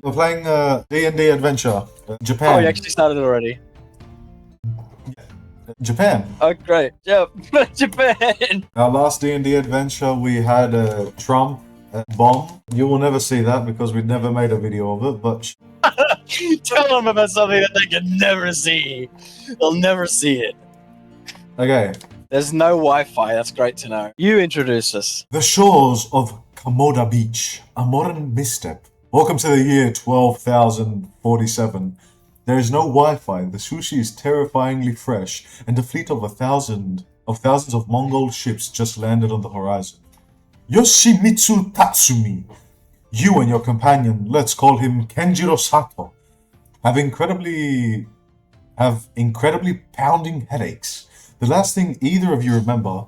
We're playing D&D Adventure. Japan. Oh, you actually started already. Japan. Oh, great. Yep. Japan. Our last D&D Adventure, we had a Trump bomb. You will never see that because we never made a video of it, but... Tell them about something that they can never see. They'll never see it. Okay. There's no Wi-Fi. That's great to know. You introduce us. The shores of Komoda Beach, a modern misstep. Welcome to the year 12,047. There is no Wi-Fi, the sushi is terrifyingly fresh, and a fleet of thousands of Mongol ships just landed on the horizon. Yoshimitsu Tatsumi, you and your companion, let's call him Kenjiro Sato, have incredibly pounding headaches. The last thing either of you remember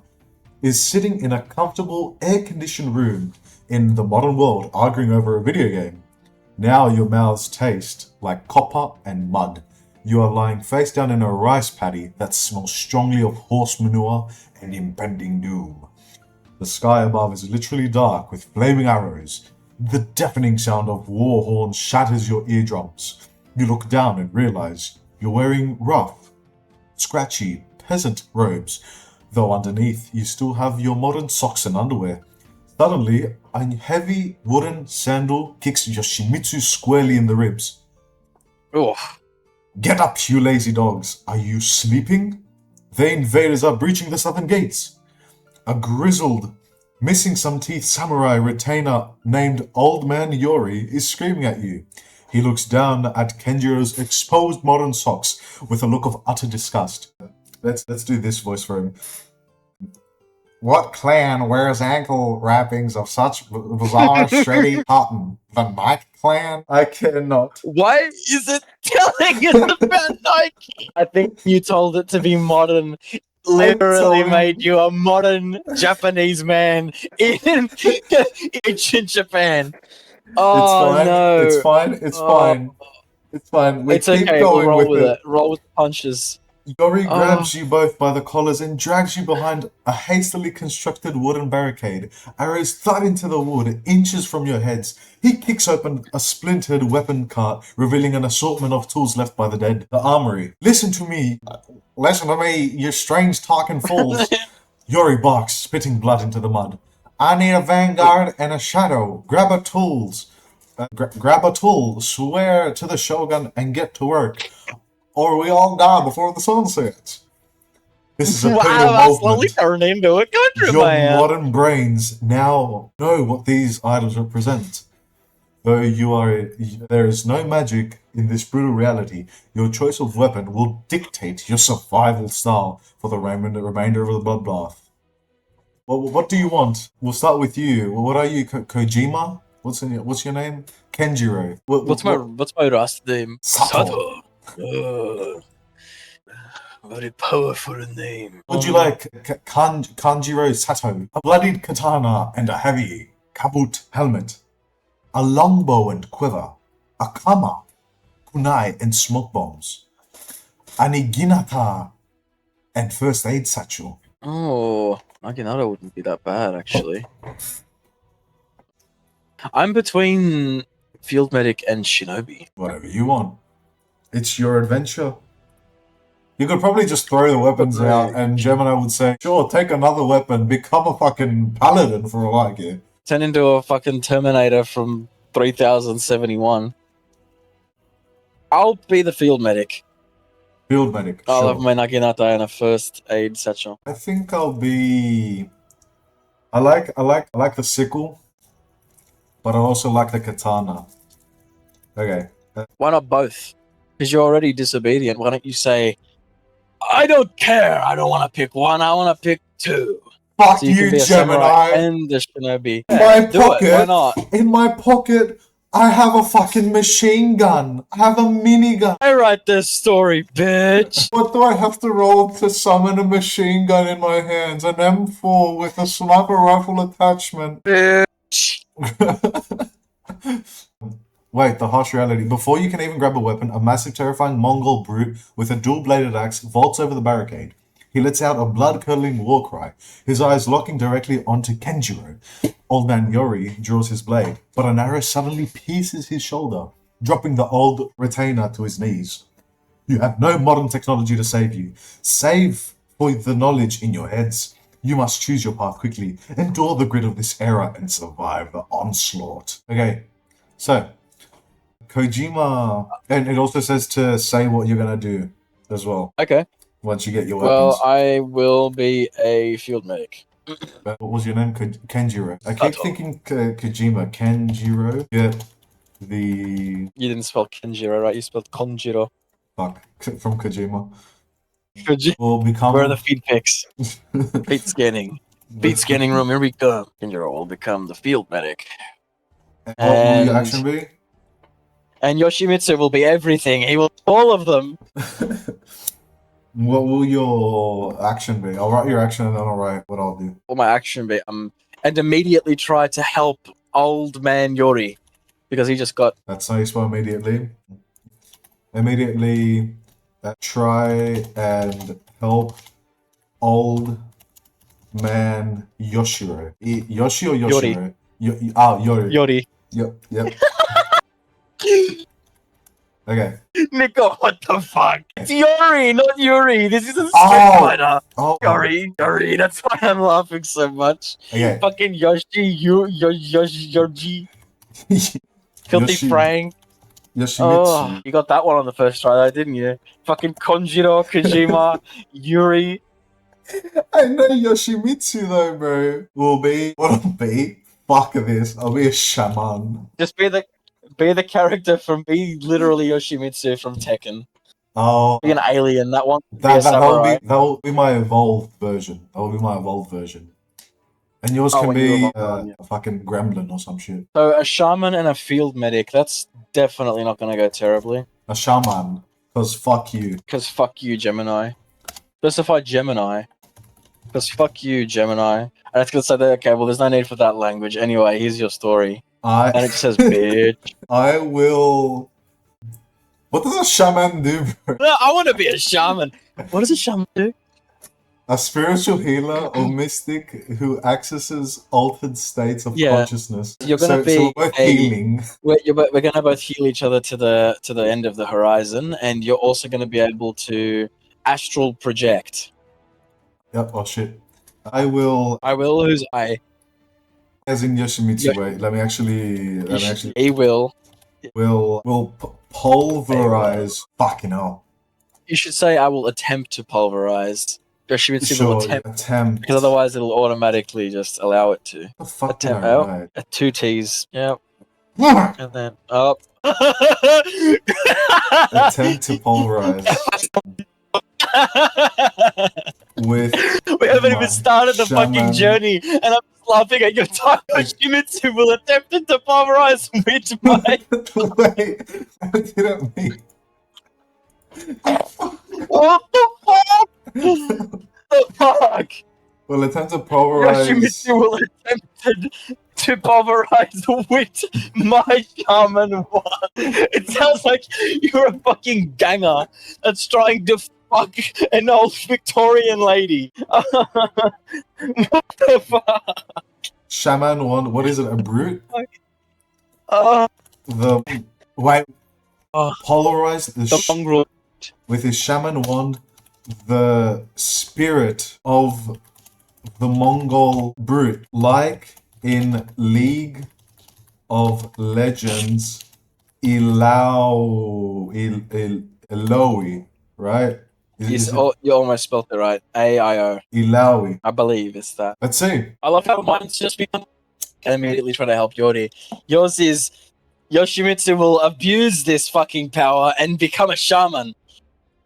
is sitting in a comfortable, air-conditioned room in the modern world arguing over a video game. Now your mouths taste like copper and mud. You are lying face down in a rice paddy that smells strongly of horse manure and impending doom. The sky above is literally dark with flaming arrows. The deafening sound of war horns shatters your eardrums. You look down and realize you're wearing rough, scratchy peasant robes, though underneath you still have your modern socks and underwear. Suddenly, a heavy wooden sandal kicks Yoshimitsu squarely in the ribs. Oh. Get up, you lazy dogs. Are you sleeping? The invaders are breaching the southern gates. A grizzled, missing some teeth samurai retainer named Old Man Yori is screaming at you. He looks down at Kenjiro's exposed modern socks with a look of utter disgust. Let's do this voice for him. What clan wears ankle wrappings of such bizarre shreddy cotton? The Nike clan? I cannot. Why is it telling us about Nike? I think you told it to be modern. Literally made you a modern Japanese man in ancient Japan. Oh, it's fine. It's fine. It's fine. We it's keep okay. going We'll roll with it. it. Roll with the punches. Yori grabs you both by the collars and drags you behind a hastily constructed wooden barricade. Arrows thud into the wood, inches from your heads. He kicks open a splintered weapon cart, revealing an assortment of tools left by the dead. The armory. Listen to me, you strange talking fools. Yori barks, spitting blood into the mud. I need a vanguard and a shadow. Grab a tool, swear to the shogun, and get to work. Or we all die before the sun sets. This is a pivotal slowly movement. turned into a country Your man. modern brains now know what these items represent. Though there is no magic in this brutal reality, your choice of weapon will dictate your survival style for the remainder of the bloodbath. What do you want? We'll start with you. What are you, Kojima? What's your name? Kenjiro. What's my last name? Sato. Very powerful name. Would you like Kanjiro Sato, a bloodied katana and a heavy kabut helmet, a longbow and quiver, a kama, kunai and smoke bombs, an iginata and first aid satchel? Oh, Naginata wouldn't be that bad, actually. I'm between Field Medic and Shinobi. Whatever you want. It's your adventure. You could probably just throw the weapons out and Gemini would say, sure, take another weapon, become a fucking paladin for all I care. Turn into a fucking Terminator from 3071. I'll be the Field Medic. Field medic. I'll sure. have my Naginata and a first aid satchel. I think I'll be... I like the sickle, but I also like the katana. Okay. Why not both? Because you're already disobedient. Why don't you say, I don't care. I don't want to pick one. I want to pick two. Fuck So you can you, be a Gemini. samurai and the shinobi. In my Do pocket, it. Why not? In my pocket, I have a fucking machine gun. I have a minigun. I write this story, bitch. What do I have to roll to summon a machine gun in my hands? An M4 with a sniper rifle attachment. Bitch. Wait, the harsh reality. Before you can even grab a weapon, a massive, terrifying Mongol brute with a dual-bladed axe vaults over the barricade. He lets out a blood-curdling war cry, his eyes locking directly onto Kenjiro. Old Man Yori draws his blade, but an arrow suddenly pierces his shoulder. dropping the old retainer to his knees. You have no modern technology to save you. Save for the knowledge in your heads. You must choose your path quickly, endure the grid of this era, and survive the onslaught. Okay, so Kojima, and it also says to say what you're gonna do as well. Okay. Once you get your Well, weapons. I will be a field medic. What was your name? Kenjiro. I keep Sato. thinking Kojima. Kenjiro. Yeah. The You didn't spell Kenjiro, right? You spelled Konjiro. fuck from Kojima. Koji- Will become. Where are the feed pics? Feet scanning. Feet scanning room, here we go. Kenjiro will become the field medic. What will your And- action be? And Yoshimitsu will be everything. He will all of them. What will your action be? I'll write your action and then I'll write what I'll do. What my action be? And immediately try to help old man Yori. Because he just got... That's how you spell immediately. Immediately try and help old man Yoshiro. Yoshi or Yoshiro? Yori. Yori. Yep. Okay. Nico, what the fuck? It's Yori, not Yuri. This is a Street Fighter. Oh. Yori, that's why I'm laughing so much. Okay. Fucking Yoshi, Yoshi. Filthy Yoshi- Frank. Yoshimitsu. Oh, you got that one on the first try, though, didn't you? Fucking Konjiro, Kojima, Yuri. I know Yoshimitsu though, bro. What I'll be? Fuck this. I'll be a shaman. Just be the character from literally Yoshimitsu from Tekken. Oh. Be an alien. That one. That will be my evolved version. That will be my evolved version. And yours can when you be evolve, yeah. a fucking gremlin or some shit. So a shaman and a field medic. That's definitely not going to go terribly. A shaman. Because fuck you. Because fuck you, Gemini. Specify Gemini. Because fuck you, Gemini. And it's going to say that, okay, well, there's no need for that language. Anyway, here's your story. And it just says, bitch. I will... What does a shaman do, bro? No, I want to be a shaman. What does a shaman do? A spiritual healer or mystic who accesses altered states of consciousness. You're going to be so we're both healing. We're going to both heal each other to the end of the horizon, and you're also going to be able to astral project. Yep, oh shit. I will... Who's I? As in Yoshimitsu, wait, let me actually... He will. Will pulverize... Fucking hell. You should say, I will attempt to pulverize. Yoshimitsu will attempt. Because otherwise it'll automatically just allow it to. The fuck attempt. right. 2 T's. Yep. And then up. Attempt to pulverize. We haven't even started the fucking journey, and I'm just laughing at your time. Yoshimitsu will attempt to pulverize which my... Wait, I didn't mean... What the fuck? The fuck? Well, attempt to pulverize... Yoshimitsu will attempt to pulverize with my shaman one. It sounds like you're a fucking ganger that's trying to fuck an old Victorian lady. What the fuck? Shaman one, what is it, a brute? Wait. Polarize the mongrel. With his shaman wand, the spirit of the Mongol brute, like in League of Legends, Elowi, right? You almost spelled it right. A-I-O. Ilawi. I believe it's that. Let's see. I love how mine's just become... And immediately trying to help Yori. Yours is... Yoshimitsu will abuse this fucking power and become a shaman.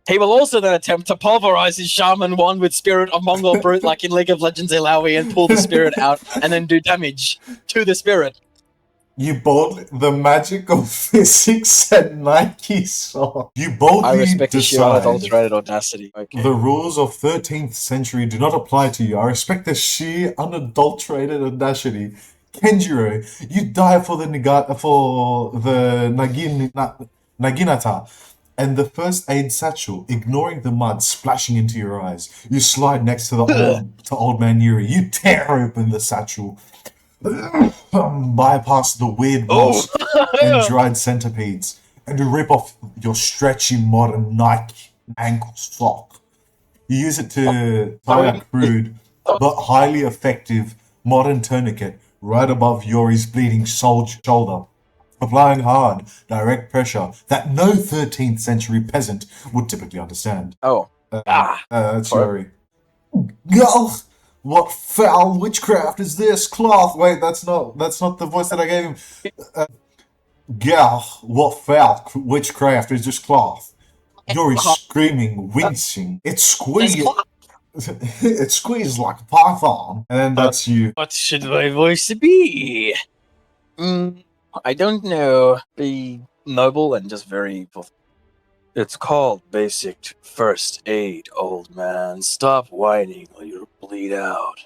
He will also then attempt to pulverize his shaman wand with spirit of Mongol brute like in League of Legends Ilawi and pull the spirit out and then do damage to the spirit. You boldly... The magic of physics and Nike saw. You boldly I respect the sheer decide unadulterated audacity. Okay. the rules of 13th century do not apply to you. I respect the sheer unadulterated audacity. Kenjiro, you die for the Naginata and the first aid satchel, ignoring the mud splashing into your eyes. You slide next to the old man Yuri. You tear open the satchel, bypass the weird moss and dried centipedes, and you rip off your stretchy modern Nike ankle sock. You use it to tie a crude but highly effective modern tourniquet right above Yori's bleeding shoulder, applying hard, direct pressure that no 13th century peasant would typically understand. Oh. That's Yori. Gulf! What foul witchcraft is this? Cloth! Wait, that's not the voice that I gave him. Gah, what foul witchcraft is this cloth? Yori screaming, wincing. It squeezes like a python. And then that's you. What should my voice be? I don't know. Be noble and just very... It's called basic first aid, old man. Stop whining or you'll bleed out.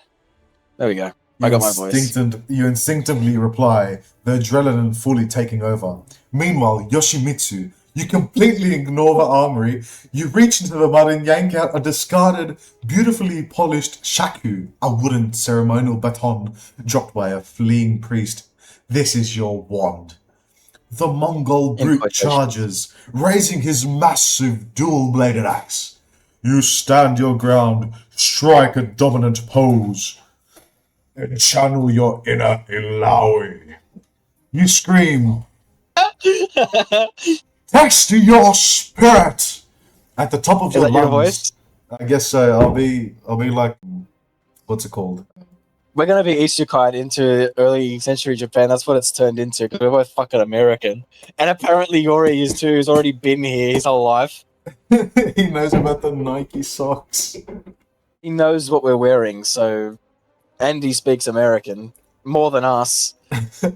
There we go. I got my voice. You instinctively reply, the adrenaline fully taking over. Meanwhile, Yoshimitsu, you completely ignore the armory. You reach into the mud and yank out a discarded, beautifully polished shaku, a wooden ceremonial baton dropped by a fleeing priest. This is your wand. The Mongol brute charges, raising his massive dual-bladed axe. You stand your ground, strike a dominant pose, and channel your inner Ilawi. You scream, "Test your spirit!" At the top of your lungs. Your voice? I guess so. I'll be like, what's it called? We're gonna be isekai into early century Japan. That's what it's turned into. Because we're both fucking American, and apparently Yori is too. He's already been here his whole life. He knows about the Nike socks. He knows what we're wearing. So, and he speaks American more than us.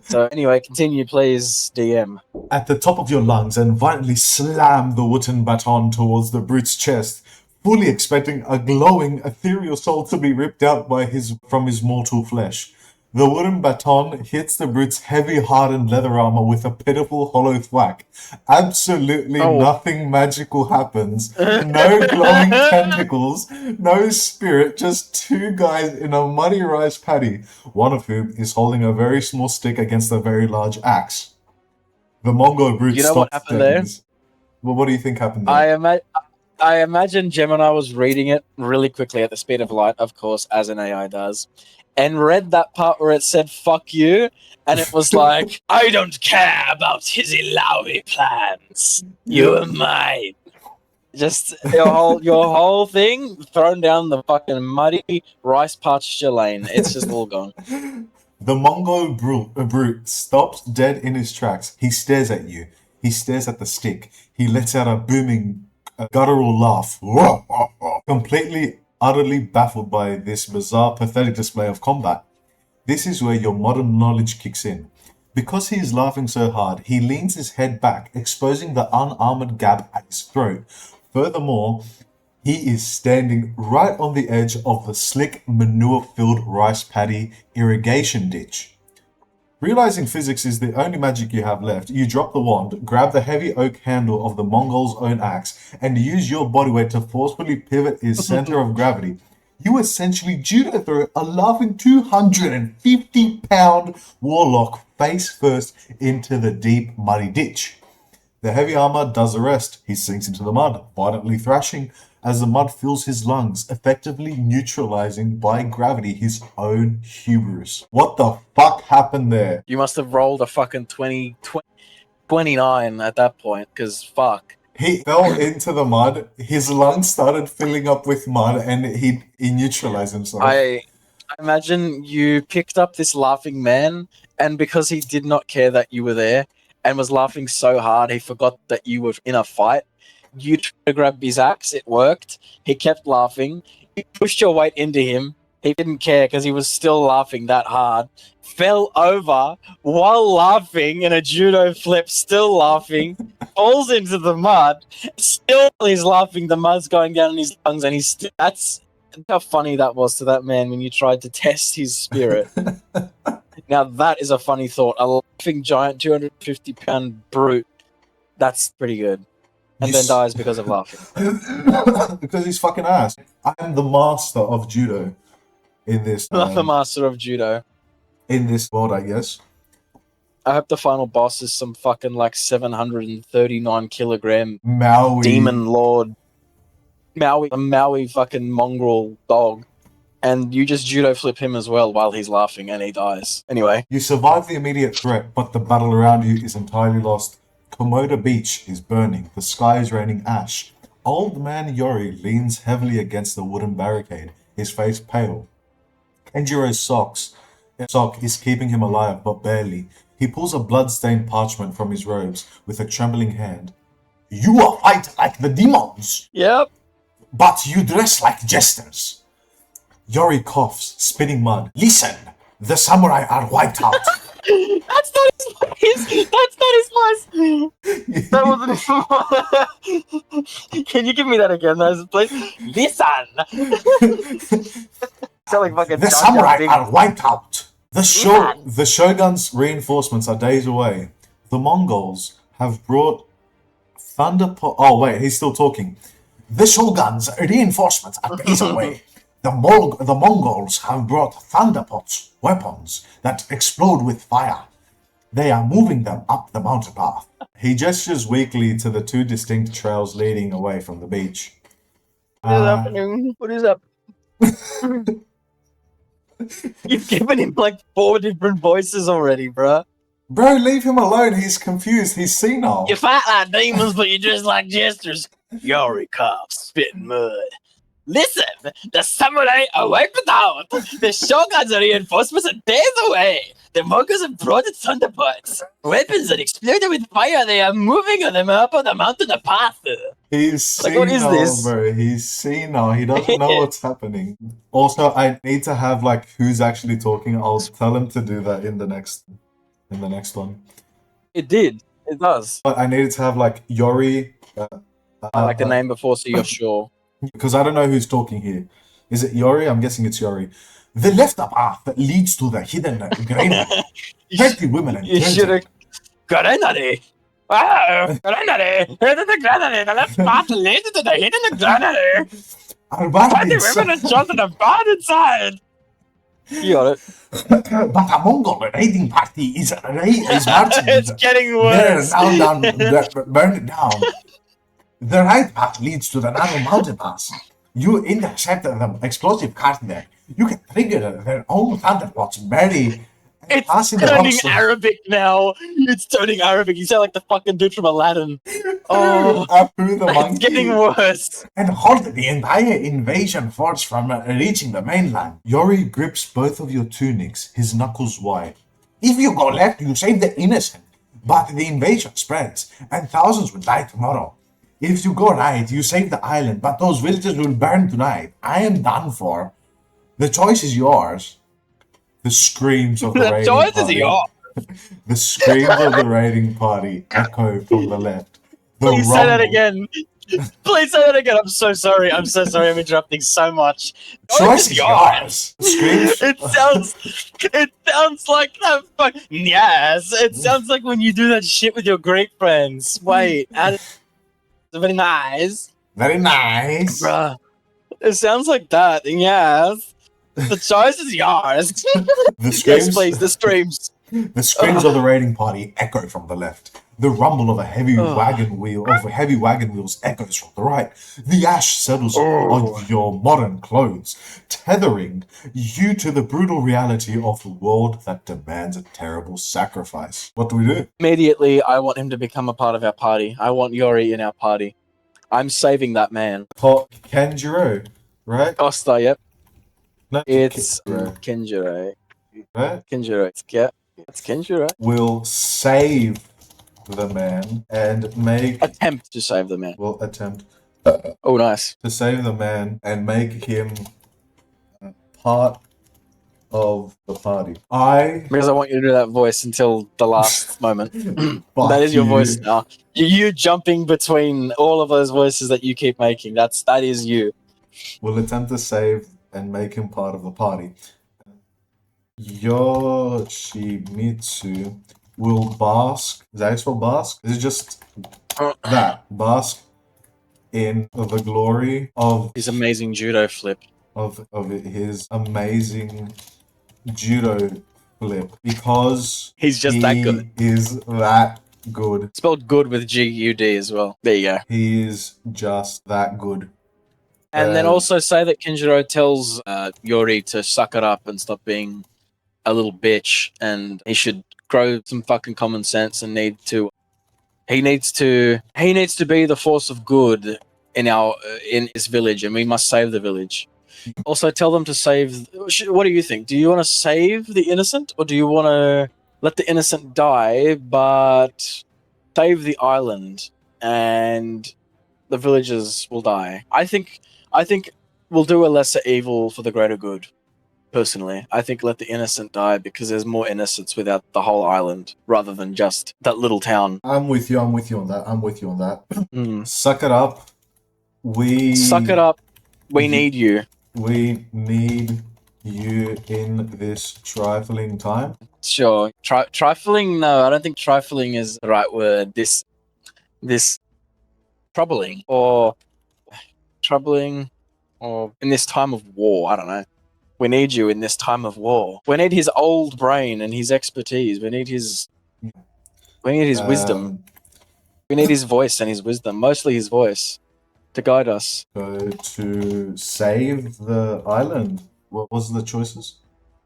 So anyway, continue, please, DM. At the top of your lungs, and violently slam the wooden baton towards the brute's chest, fully expecting a glowing, ethereal soul to be ripped out from his mortal flesh. The wooden baton hits the brute's heavy, hardened leather armor with a pitiful, hollow thwack. Absolutely nothing magical happens. No glowing tentacles, no spirit, just two guys in a muddy rice paddy, one of whom is holding a very small stick against a very large axe. The Mongo brute stops what happened there? Well, what do you think happened there? I imagine Gemini was reading it really quickly at the speed of light, of course, as an AI does, and read that part where it said, "fuck you," and it was like, "I don't care about his Ilawi plans. You are mine." Just your whole thing thrown down the fucking muddy rice pasture lane. It's just all gone. The Mongo brute stops dead in his tracks. He stares at you. He stares at the stick. He lets out a booming, guttural laugh. Completely, utterly baffled by this bizarre, pathetic display of combat. This is where your modern knowledge kicks in. Because he is laughing so hard, he leans his head back, exposing the unarmored gap at his throat. Furthermore, he is standing right on the edge of the slick, manure-filled rice paddy irrigation ditch. Realizing physics is the only magic you have left, you drop the wand, grab the heavy oak handle of the Mongol's own axe, and use your body weight to forcefully pivot its center of gravity. You essentially judo throw a laughing 250-pound warlock face first into the deep, muddy ditch. The heavy armor does the rest. He sinks into the mud, violently thrashing as the mud fills his lungs, effectively neutralizing by gravity his own hubris. What the fuck happened there? You must have rolled a fucking 29 at that point, because fuck. He fell into the mud, his lungs started filling up with mud, and he neutralized himself. I imagine you picked up this laughing man, and because he did not care that you were there, and was laughing so hard he forgot that you were in a fight, you tried to grab his axe, it worked, he kept laughing, you pushed your weight into him, he didn't care because he was still laughing that hard, fell over while laughing in a judo flip, still laughing, falls into the mud, still he's laughing, the mud's going down in his lungs, and that's how funny that was to that man when you tried to test his spirit. Now that is a funny thought. A laughing giant 250-pound brute. That's pretty good. And then dies because of laughing. Because he's fucking ass. I am the master of judo in this. Not the master of judo. In this world, I guess. I hope the final boss is some fucking like 739 kilogram Maui. demon lord Maui, a Maui fucking mongrel dog. And you just judo flip him as well while he's laughing and he dies. Anyway. You survive the immediate threat, but the battle around you is entirely lost. Komoda Beach is burning. The sky is raining ash. Old man Yori leans heavily against the wooden barricade, his face pale. Kenjiro's sock is keeping him alive, but barely. He pulls a blood-stained parchment from his robes with a trembling hand. You are fight like the demons! Yep. But you dress like jesters. Yori coughs, spitting mud. Listen, the samurai are wiped out. That's not his voice! That's not his voice! That wasn't his voice! Can you give me that again, please? Listen! Sound like fucking The samurai are wiped out. The shogun's reinforcements are days away. The Mongols have brought Oh wait, he's still talking. The shogun's reinforcements are days away. The Mongols have brought thunderpots, weapons that explode with fire. They are moving them up the mountain path. He gestures weakly to the two distinct trails leading away from the beach. What is happening? What is up? You've given him like 4 different voices already, bruh. Bro, leave him alone. He's confused. He's senile. You fight like demons, but you dress like jesters. Yori coughs, spitting mud. Listen, the samurai are wiped out. The shogun's reinforcements are days away. The Mongols have brought the thunderpots. Weapons that exploded with fire. They are moving them up on the mountain path. He's senile, what is this? bro. He's senile. He doesn't know what's happening. Also, I need to have like who's actually talking. I'll tell him to do that in the next one. It did. It does. But I needed to have like Yori. I like the name before, so you're sure. Because I don't know who's talking here. Is it Yori? I'm guessing it's Yori. The left path that leads to the hidden granary. 30 women and You should have. Granary! Wow! Granary! Hidden the granary! The left path leads to the hidden granary! 20 women and children are bound inside! You got it. But a Mongol raiding party is marching. It's getting worse. Burn it down. The right path leads to the narrow mountain pass. You intercept the explosive cart there. You can trigger their own thunderbolts, bury. It's turning Arabic now. It's turning Arabic. You sound like the fucking dude from Aladdin. Oh, Apu the monkey. it's getting worse. And halt the entire invasion force from reaching the mainland. Yori grips both of your tunics, his knuckles wide. If you go left, you save the innocent. But the invasion spreads, and thousands will die tomorrow. If you go right, you save the island, but those villages will burn tonight. I am done for. The choice is yours. The screams of the raiding party. The choice is yours. The screams of the raiding party echo from the left. Please say that again. Please say that again. I'm so sorry. I'm so sorry. I'm interrupting so much. Choice is yours. Screams. It sounds like that. Yes. It sounds like when you do that shit with your Greek friends. Wait. Very nice. Very nice. Bruh. It sounds like that. Yes. The choice is yours. The screams, yes, please. The screams. The screams of the raiding party echo from the left. The rumble of heavy wagon wheels echoes from the right. The ash settles on your modern clothes, tethering you to the brutal reality of a world that demands a terrible sacrifice. What do we do? Immediately, I want him to become a part of our party. I want Yori in our party. I'm saving that man. Kenjiro, right? Costa, yep. No, It's Kenjiro. Right? Kenjiro. It's Kenjiro. We'll save the man and make... Attempt to save the man. We'll attempt... Oh, nice. To save the man and make him part of the party. Because I want you to do that voice until the last moment. That is your voice now. You jumping between all of those voices that you keep making. That is you. We'll attempt to save and make him part of the party. Yoshimitsu will bask. Is that how you spell bask? Is it just that? Bask in the glory of his amazing judo flip. Of his amazing judo flip because He's just that good. He is that good. Spelled good with G-U-D as well. There you go. He is just that good. And then also say that Kenjiro tells Yori to suck it up and stop being a little bitch, and he should grow some fucking common sense and he needs to be the force of good in his village, and we must save the village. Also tell them to save. What do you think? Do you want to save the innocent, or do you want to let the innocent die but save the island and the villagers will die? I think we'll do a lesser evil for the greater good. Personally, I think let the innocent die because there's more innocence without the whole island rather than just that little town. I'm with you on that. Suck it up. Suck it up. We need you. We need you in this trifling time. Sure. Trifling? No, I don't think trifling is the right word. This troubling or in this time of war. I don't know. We need you in this time of war. We need his old brain and his expertise. We need his wisdom. We need his voice and his wisdom. Mostly his voice to guide us. Go to save the island. What was the choices?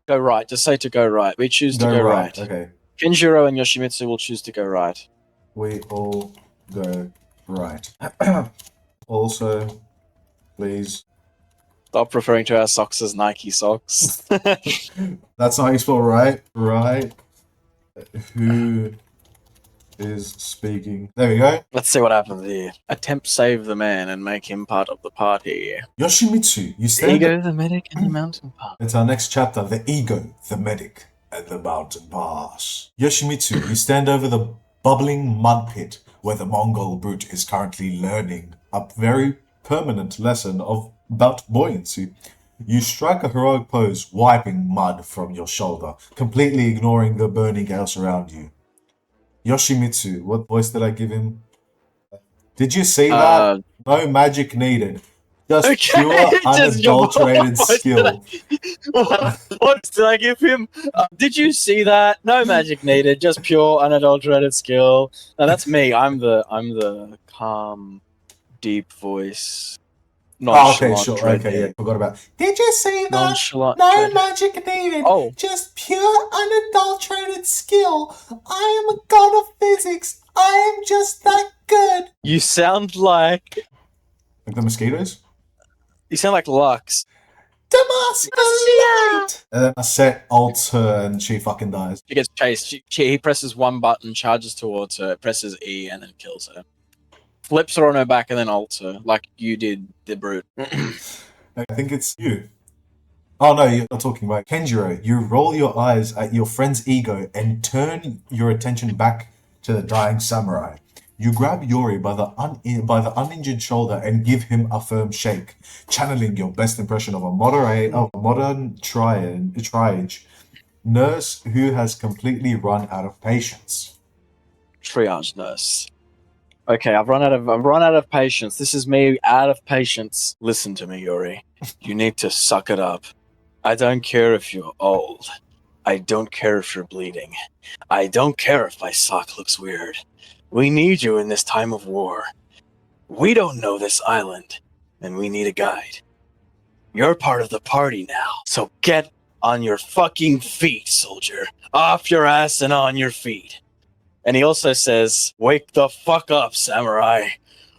Go right. Just say to go right. We choose to go right. Okay. Kenjiro and Yoshimitsu will choose to go right. We all go right. Also, please. Stop referring to our socks as Nike socks. That's not how you spell right. Right. Who is speaking? There we go. Let's see what happens here. Attempt save the man and make him part of the party. Yoshimitsu, you The stand. ego, the medic, and the mountain pass. It's our next chapter. The ego, the medic, and the mountain pass. Yoshimitsu, you stand over the bubbling mud pit where the Mongol brute is currently learning a very permanent lesson about buoyancy. You strike a heroic pose, wiping mud from your shoulder, completely ignoring the burning chaos around you. Yoshimitsu, what voice did I give him? Did you see that? No magic needed. Just pure, unadulterated skill. What did I give him? Did you see that? No magic needed, just pure, unadulterated skill. No, that's me. I'm the calm, deep voice. Okay, sure. Okay, yeah, forgot about. Did you see that? Nonchalant. No magic needed. Oh. Just pure, unadulterated skill. I am a god of physics. I am just that good. You sound like the mosquitoes. You sound like Lux. Damascus light. And then I set ults her, and she fucking dies. She gets chased. He presses one button, charges towards her, presses E, and then kills her. Flips her on her back and then ults her, like you did the brute. I think it's you. Oh no, you're not talking about Kenjiro. You roll your eyes at your friend's ego and turn your attention back to the dying samurai. You grab Yori by the uninjured shoulder and give him a firm shake, channeling your best impression of a modern triage nurse who has completely run out of patience. Triage nurse. Okay, I've run out of patience. This is me out of patience. Listen to me, Yori. You need to suck it up. I don't care if you're old. I don't care if you're bleeding. I don't care if my sock looks weird. We need you in this time of war. We don't know this island, and we need a guide. You're part of the party now, so get on your fucking feet, soldier. Off your ass and on your feet. And he also says, wake the fuck up, samurai.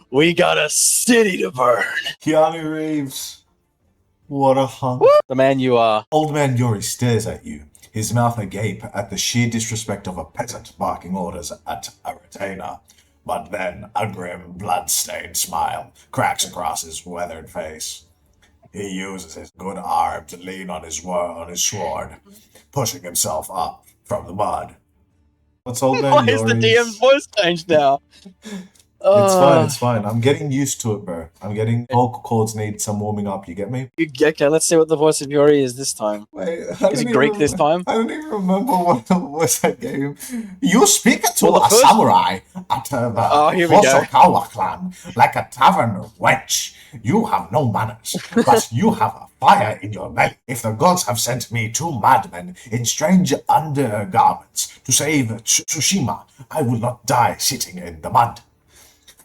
We got a city to burn. Keanu Reeves. What a hunk. The man you are. Old man Yori stares at you, his mouth agape at the sheer disrespect of a peasant barking orders at a retainer. But then a grim, blood-stained smile cracks across his weathered face. He uses his good arm to lean on his sword, pushing himself up from the mud. What's old man Why is the DM's voice changed now? It's fine, it's fine. I'm getting used to it, bro. I'm getting vocal cords need some warming up, you get me? Okay, let's see what the voice of Yori is this time. Wait, Is it Greek this time? I don't even remember what was that game. You speak to Well, the a first- samurai at the Oh, here we go. Hosokawa clan like a tavern wench. You have no manners, but you have a fire in your belly. If the gods have sent me two madmen in strange undergarments to save Tsushima, I will not die sitting in the mud.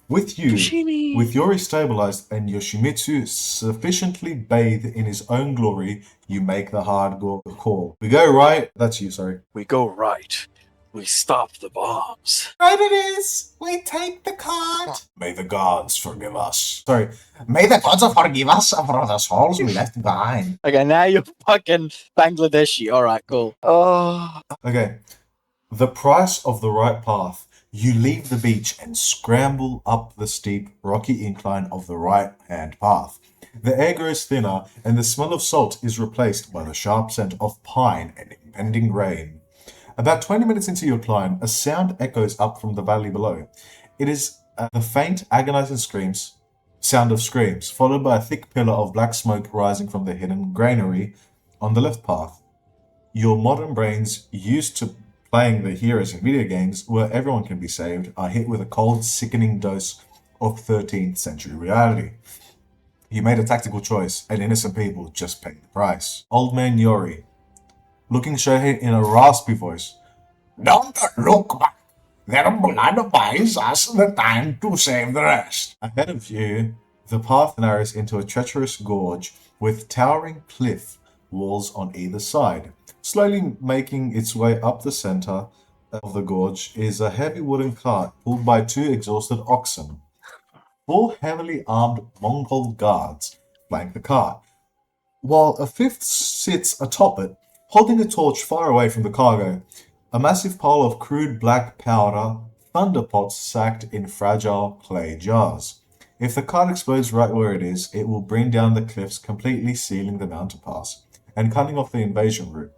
With you, Yoshimi. with Yori stabilized and Yoshimitsu sufficiently bathed in his own glory, you make the hard call. We go right. That's you, sorry. We go right. We stop the bombs. Right it is. We take the card. May the gods forgive us. Sorry. May the gods forgive us for the souls we left behind. Okay, now you're fucking Bangladeshi. All right, cool. Oh, Okay. The price of the right path. You leave the beach and scramble up the steep, rocky incline of the right-hand path. The air grows thinner, and the smell of salt is replaced by the sharp scent of pine and impending rain. About 20 minutes into your climb, a sound echoes up from the valley below. It is the faint, agonizing sound of screams, followed by a thick pillar of black smoke rising from the hidden granary on the left path. Your modern brains, used to playing the heroes in video games where everyone can be saved, are hit with a cold, sickening dose of 13th century reality. You made a tactical choice, and innocent people just paid the price. Old man Yori, looking Shohei in a raspy voice. Don't look back. Their blood buys us the time to save the rest. Ahead of you, the path narrows into a treacherous gorge with towering cliff walls on either side. Slowly making its way up the center of the gorge is a heavy wooden cart pulled by two exhausted oxen. Four heavily armed Mongol guards flank the cart, while a fifth sits atop it, holding a torch far away from the cargo. A massive pile of crude black powder thunder pots sacked in fragile clay jars. If the cart explodes right where it is, it will bring down the cliffs, completely sealing the mountain pass and cutting off the invasion route.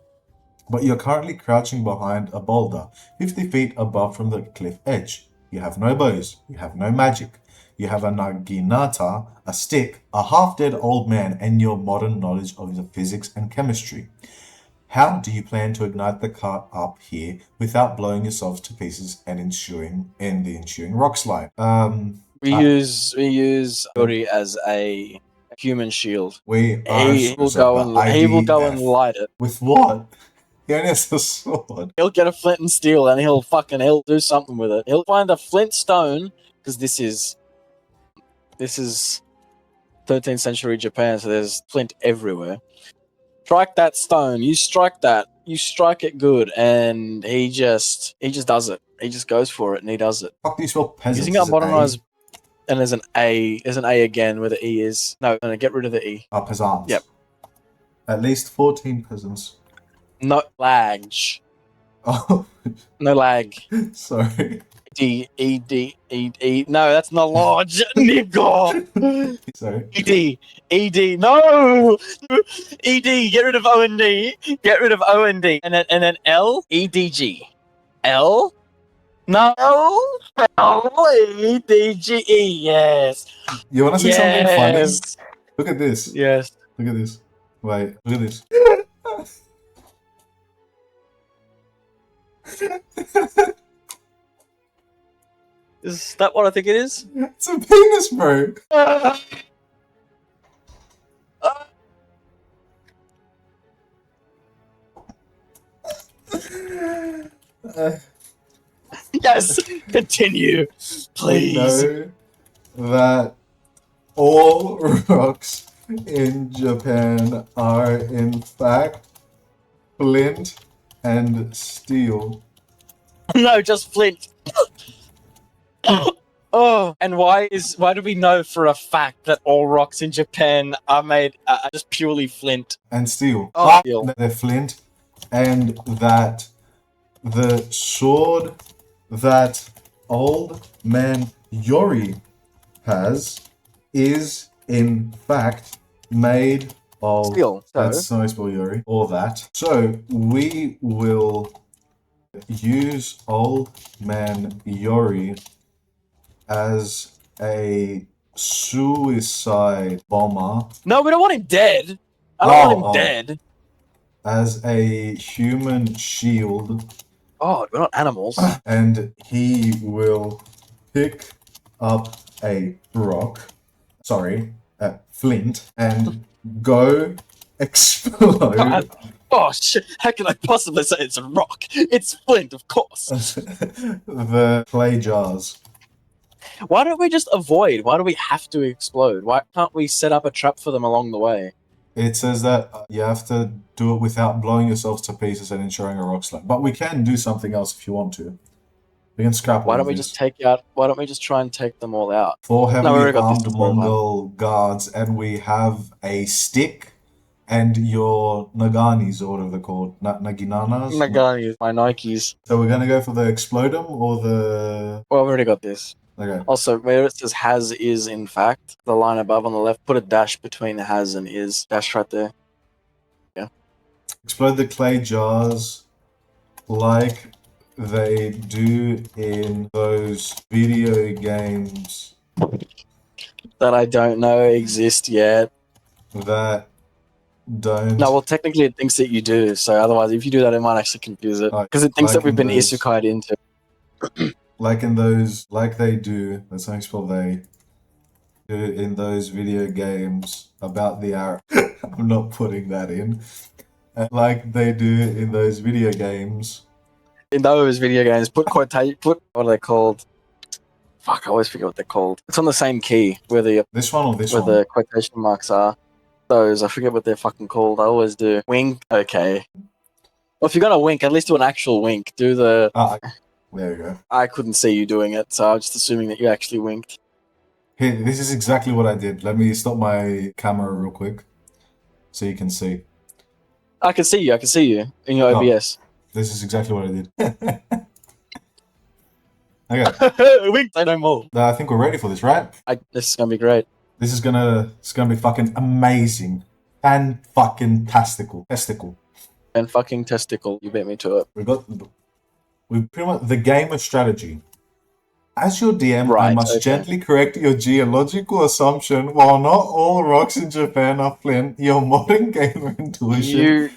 But you're currently crouching behind a boulder, 50 feet above from the cliff edge. You have no bows, you have no magic. You have a naginata, a stick, a half-dead old man, and your modern knowledge of the physics and chemistry. How do you plan to ignite the cart up here without blowing yourselves to pieces and the ensuing rock slide? we use Yori as a human shield. We He will go and light it. With what? He only has a sword. He'll get a flint and steel, and he'll do something with it. He'll find a flint stone, because this is 13th century Japan, so there's flint everywhere. Strike that stone. You strike that. You strike it good, and he just does it. He just goes for it, and he does it. Fuck, do you spell peasants? Using our modernized, and there's an A. There's an A again where the E is. No, get rid of the E. Peasants. Yep. At least 14 peasants. No lag. Oh, No lag. sorry. E. No, that's not large. Nigga. Sorry. ED. No. ED. Get rid of O and D. Get rid of O and D. And then L. EDG. L. No. L. EDG. Yes. You want to see something funny? Yes. Look at this. Yes. Look at this. Wait, look at this. Is that what I think it is? It's a penis, bro. Yes. Continue, please. Know that all rocks in Japan are in fact flint and steel. No, just flint. Oh, and why do we know for a fact that all rocks in Japan are made just purely flint And steel. Oh, steel. They're flint, and that the sword that old man Yori has is in fact made of steel? That's no spell Yori or that. So we will use old man Yori as a suicide bomber. No, we don't want him dead. I don't want him dead. As a human shield. Oh, we're not animals. And he will pick up a rock. Sorry, flint, and go explode. God. Oh shit! How can I possibly say it's a rock? It's flint, of course. The clay jars. Why don't we just avoid? Why do we have to explode? Why can't we set up a trap for them along the way? It says that you have to do it without blowing yourselves to pieces and ensuring a rock slide. But we can do something else if you want to. We can scrap. Why don't we just take out? Why don't we just try and take them all out? 4 heavily armed Mongol guards, and we have a stick. And your Naginis, or whatever they're called. Naginanas? Naginis, my Nikes. So we're going to go for the Explodem or the... Well, I've already got this. Okay. Also, where it says has is, in fact, the line above on the left, put a dash between the has and is. Dash right there. Yeah. Explode the clay jars like they do in those video games. That I don't know exist yet. That... don't. No, well, technically it thinks that you do, so otherwise, if you do that, it might actually confuse it. Because it thinks that we've been isekai'd into. Like in those, like they do, that's how you spell they, do in those video games about the arrow. I'm not putting that in. Like they do in those video games. In those video games, put what are they called? Fuck, I always forget what they're called. It's on the same key, where the... This one or this where one? the quotation marks are. Those, I forget what they're fucking called. I always do. Wink? Okay. Well, if you're gonna wink, at least do an actual wink. Do the... there you go. I couldn't see you doing it, so I was just assuming that you actually winked. Hey, this is exactly what I did. Let me stop my camera real quick, so you can see. I can see you in your OBS. This is exactly what I did. Okay. Wink, say no more. I think we're ready for this, right? This is gonna be great. This is gonna be fucking amazing. Fan-fucking-tastical. Testicle. And fucking testicle. You beat me to it. We pretty much the game of strategy. As your DM, I must gently correct your geological assumption. While not all rocks in Japan are flint, your modern gamer intuition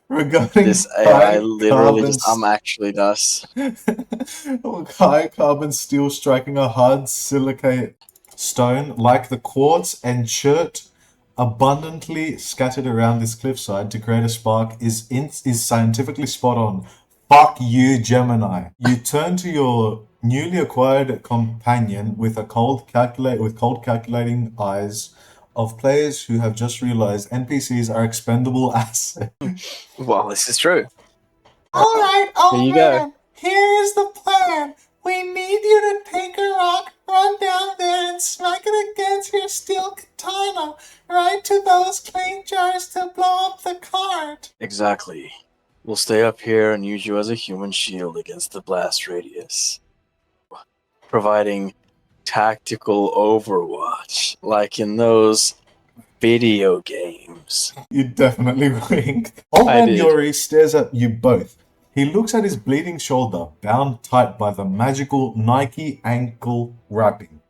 regarding this AI literally just I'm actually dust. High carbon steel striking a hard silicate stone like the quartz and chert abundantly scattered around this cliffside to create a spark is scientifically spot on. Fuck you, Gemini. You turn to your newly acquired companion with cold calculating eyes of players who have just realized NPCs are expendable assets. Well, this is true. Alright, here you go. Here's the plan. We need you to take a rock, run down there and smack it against your steel katana, right to those clay jars to blow up the cart. Exactly. We'll stay up here and use you as a human shield against the blast radius. Providing tactical overwatch, like in those video games. You definitely winked. Old Man Yori stares at you both. He looks at his bleeding shoulder, bound tight by the magical Nike ankle wrapping.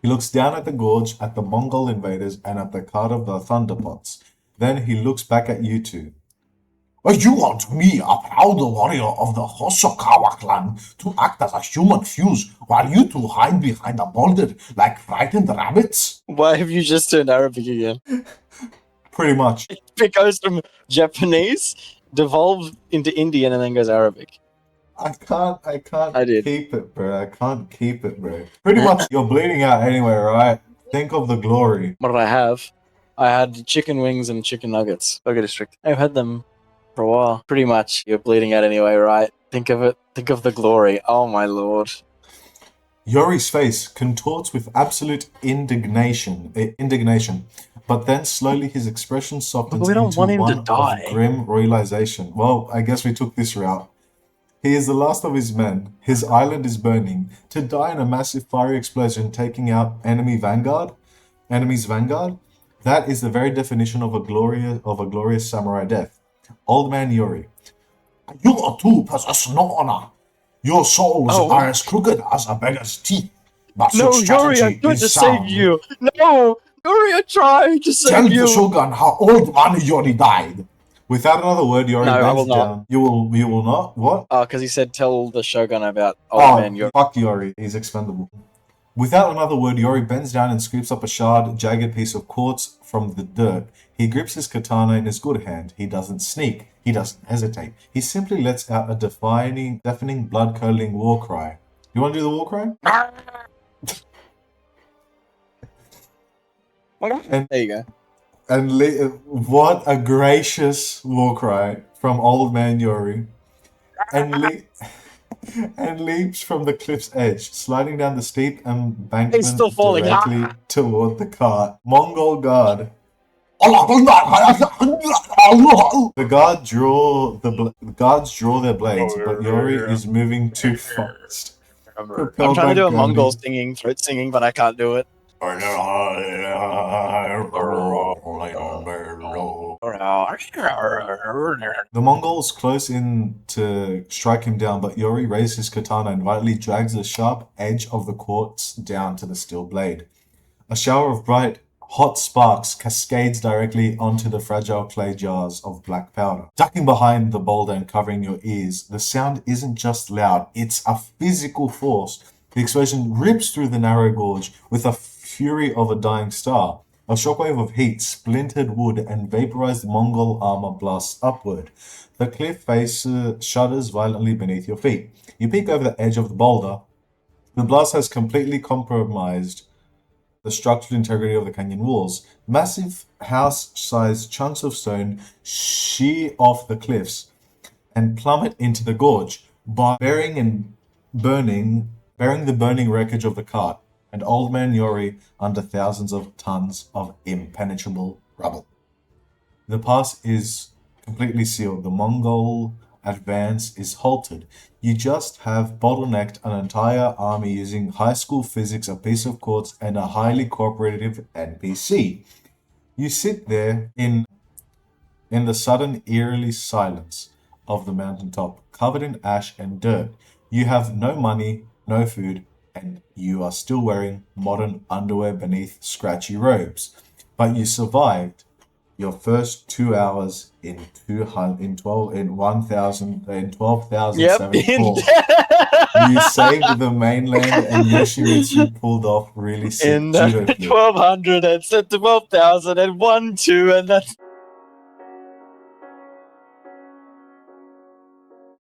He looks down at the gorge, at the Mongol invaders, and at the cart of the Thunderpots. Then he looks back at you two. You want me, a proud warrior of the Hosokawa clan, to act as a human fuse, while you two hide behind a boulder like frightened rabbits? Why have you just turned Arabic again? Pretty much. It goes from Japanese, devolves into Indian, and then goes Arabic. I can't keep it, bro. I can't keep it, bro. Pretty much, you're bleeding out anyway, right? Think of the glory. What did I have? I had chicken wings and chicken nuggets. Burger District. I've had them for a while. Pretty much, you're bleeding out anyway, right? Think of it. Think of the glory. Oh my lord. Yori's face contorts with absolute indignation, but then slowly his expression softens into one of grim realization. Well, I guess we took this route. He is the last of his men. His island is burning. To die in a massive fiery explosion, taking out enemy's vanguard. That is the very definition of a glorious samurai death. Old Man Yori. You two possess no honor. Your souls are as crooked as a beggar's teeth. But No, your Yuri, I strategy tried is to save sound. you. No, Yuri, I tried to save Tell you. the Shogun how old man Yori died. Without another word, Yori No, I bends will not. down. You will not? What? Oh, because he said tell the Shogun about old man Yuri. Fuck Yori. He's expendable. Without another word, Yori bends down and scoops up a jagged piece of quartz from the dirt. He grips his katana in his good hand. He doesn't sneak. He doesn't hesitate. He simply lets out a deafening, blood-curdling war cry. You want to do the war cry? There you go. And what a gracious war cry from old man Yori. And leaps from the cliff's edge, sliding down the steep embankment He's still falling. directly toward the cart. Mongol guard. The guards draw their blades, but Yori is moving too fast. I'm trying to do a Mongol throat singing, but I can't do it. The Mongols close in to strike him down, but Yori raises his katana and violently drags the sharp edge of the quartz down to the steel blade. A shower of bright, hot sparks cascades directly onto the fragile clay jars of black powder. Ducking behind the boulder and covering your ears, the sound isn't just loud, it's a physical force. The explosion rips through the narrow gorge with the fury of a dying star. A shockwave of heat, splintered wood, and vaporized Mongol armor blasts upward. The cliff face shudders violently beneath your feet. You peek over the edge of the boulder. The blast has completely compromised the structural integrity of the canyon walls. Massive house-sized chunks of stone shear off the cliffs and plummet into the gorge, burying the burning wreckage of the cart and old man Yori under thousands of tons of impenetrable rubble. The pass is completely sealed. The Mongol advance is halted. You just have bottlenecked an entire army using high school physics, a piece of quartz, and a highly cooperative NPC. You sit there in the sudden eerily silence of the mountaintop, covered in ash and dirt. You have no money, no food, and you are still wearing modern underwear beneath scratchy robes. But you survived your first 2 hours in 12,074. You saved the mainland, and Yoshimitsu pulled off really sick In judo flip. 1200 and 12,001, 2, and that's